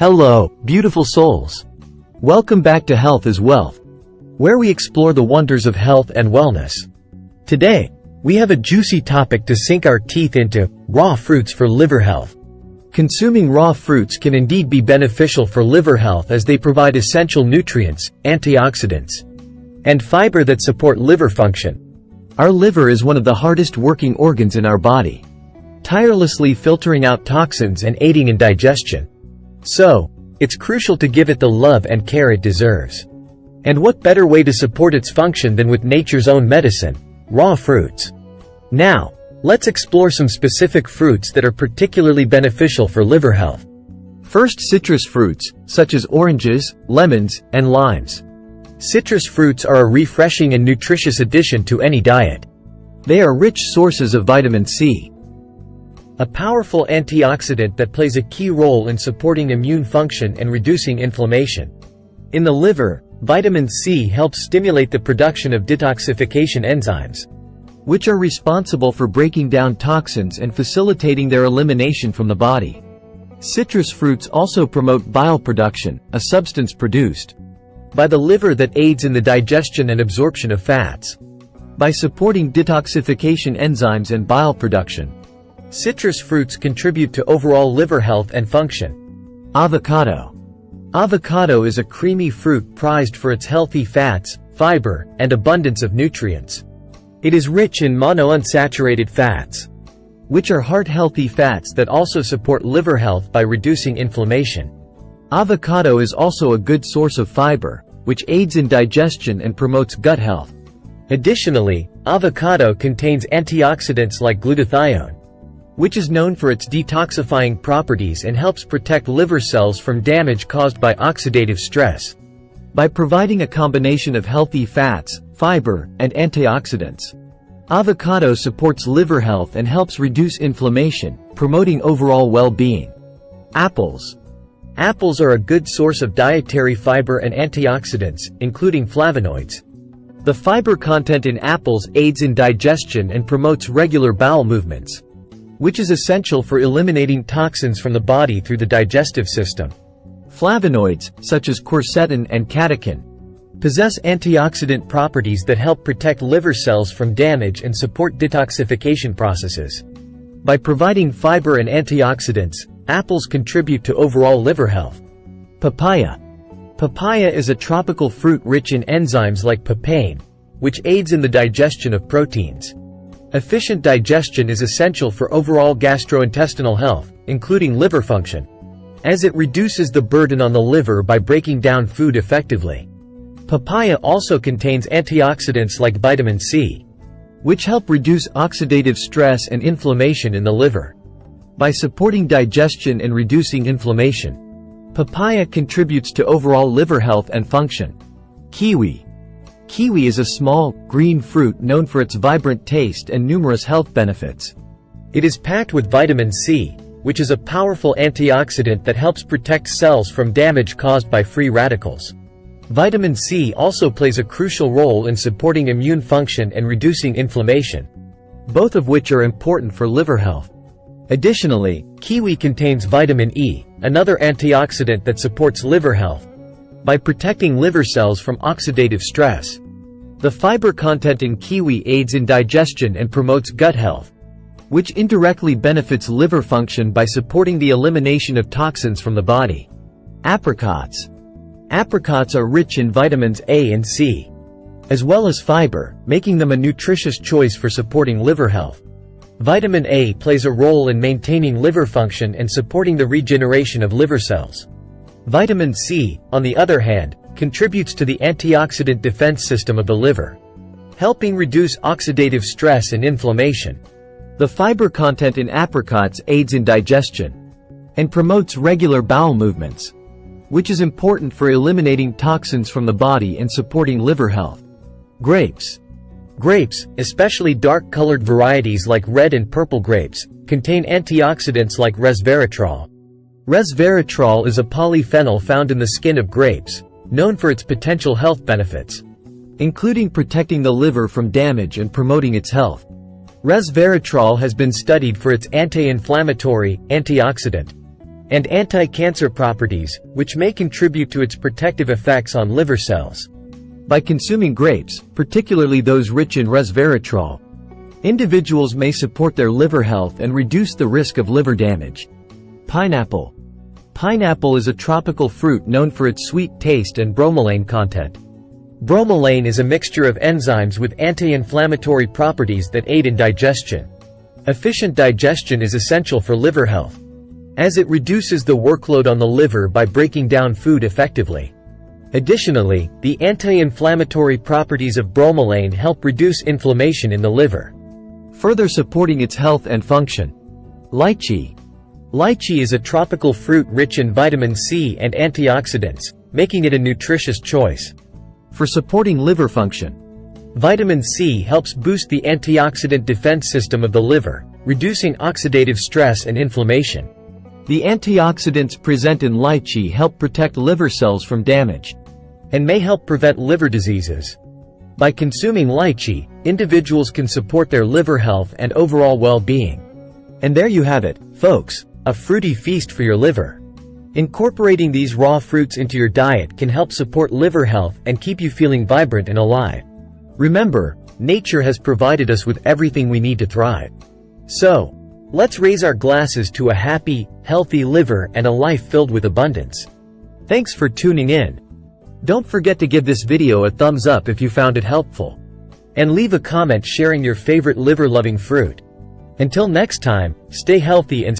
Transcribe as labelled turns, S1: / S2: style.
S1: Hello, beautiful souls. Welcome back to Health is Wealth, where we explore the wonders of health and wellness. Today, we have a juicy topic to sink our teeth into: raw fruits for liver health. Consuming raw fruits can indeed be beneficial for liver health as they provide essential nutrients, antioxidants, and fiber that support liver function. Our liver is one of the hardest working organs in our body, tirelessly filtering out toxins and aiding in digestion. So, it's crucial to give it the love and care it deserves. And what better way to support its function than with nature's own medicine: raw fruits. Now, let's explore some specific fruits that are particularly beneficial for liver health. First, citrus fruits, such as oranges, lemons, and limes. Citrus fruits are a refreshing and nutritious addition to any diet. They are rich sources of vitamin C, a powerful antioxidant that plays a key role in supporting immune function and reducing inflammation. In the liver, vitamin C helps stimulate the production of detoxification enzymes, which are responsible for breaking down toxins and facilitating their elimination from the body. Citrus fruits also promote bile production, a substance produced by the liver that aids in the digestion and absorption of fats. By supporting detoxification enzymes and bile production, citrus fruits contribute to overall liver health and function. Avocado. Avocado is a creamy fruit prized for its healthy fats, fiber, and abundance of nutrients. It is rich in monounsaturated fats, which are heart-healthy fats that also support liver health by reducing inflammation. Avocado is also a good source of fiber, which aids in digestion and promotes gut health. Additionally, avocado contains antioxidants like glutathione, which is known for its detoxifying properties and helps protect liver cells from damage caused by oxidative stress. By providing a combination of healthy fats, fiber, and antioxidants, avocado supports liver health and helps reduce inflammation, promoting overall well-being. Apples. Apples are a good source of dietary fiber and antioxidants, including flavonoids. The fiber content in apples aids in digestion and promotes regular bowel movements, which is essential for eliminating toxins from the body through the digestive system. Flavonoids, such as quercetin and catechin, possess antioxidant properties that help protect liver cells from damage and support detoxification processes. By providing fiber and antioxidants, apples contribute to overall liver health. Papaya. Papaya is a tropical fruit rich in enzymes like papain, which aids in the digestion of proteins. Efficient digestion is essential for overall gastrointestinal health, including liver function, as it reduces the burden on the liver by breaking down food effectively. Papaya also contains antioxidants like vitamin C, which help reduce oxidative stress and inflammation in the liver. By supporting digestion and reducing inflammation, papaya contributes to overall liver health and function. Kiwi. Kiwi is a small, green fruit known for its vibrant taste and numerous health benefits. It is packed with vitamin C, which is a powerful antioxidant that helps protect cells from damage caused by free radicals. Vitamin C also plays a crucial role in supporting immune function and reducing inflammation, both of which are important for liver health. Additionally, kiwi contains vitamin E, another antioxidant that supports liver health by protecting liver cells from oxidative stress. The fiber content in kiwi aids in digestion and promotes gut health, which indirectly benefits liver function by supporting the elimination of toxins from the body. Apricots. Apricots are rich in vitamins A and C, as well as fiber, making them a nutritious choice for supporting liver health. Vitamin A plays a role in maintaining liver function and supporting the regeneration of liver cells. Vitamin C, on the other hand, contributes to the antioxidant defense system of the liver, helping reduce oxidative stress and inflammation. The fiber content in apricots aids in digestion and promotes regular bowel movements, which is important for eliminating toxins from the body and supporting liver health. Grapes. Grapes, especially dark-colored varieties like red and purple grapes, contain antioxidants like resveratrol. Resveratrol is a polyphenol found in the skin of grapes, known for its potential health benefits, including protecting the liver from damage and promoting its health. Resveratrol has been studied for its anti-inflammatory, antioxidant, and anti-cancer properties, which may contribute to its protective effects on liver cells. By consuming grapes, particularly those rich in resveratrol, individuals may support their liver health and reduce the risk of liver damage. Pineapple. Pineapple is a tropical fruit known for its sweet taste and bromelain content. Bromelain is a mixture of enzymes with anti-inflammatory properties that aid in digestion. Efficient digestion is essential for liver health, as it reduces the workload on the liver by breaking down food effectively. Additionally, the anti-inflammatory properties of bromelain help reduce inflammation in the liver, further supporting its health and function. Lychee. Lychee is a tropical fruit rich in vitamin C and antioxidants, making it a nutritious choice for supporting liver function. Vitamin C helps boost the antioxidant defense system of the liver, reducing oxidative stress and inflammation. The antioxidants present in lychee help protect liver cells from damage and may help prevent liver diseases. By consuming lychee, individuals can support their liver health and overall well-being. And there you have it, folks, a fruity feast for your liver. Incorporating these raw fruits into your diet can help support liver health and keep you feeling vibrant and alive. Remember, nature has provided us with everything we need to thrive. So, let's raise our glasses to a happy, healthy liver and a life filled with abundance. Thanks for tuning in. Don't forget to give this video a thumbs up if you found it helpful. And leave a comment sharing your favorite liver-loving fruit. Until next time, stay healthy and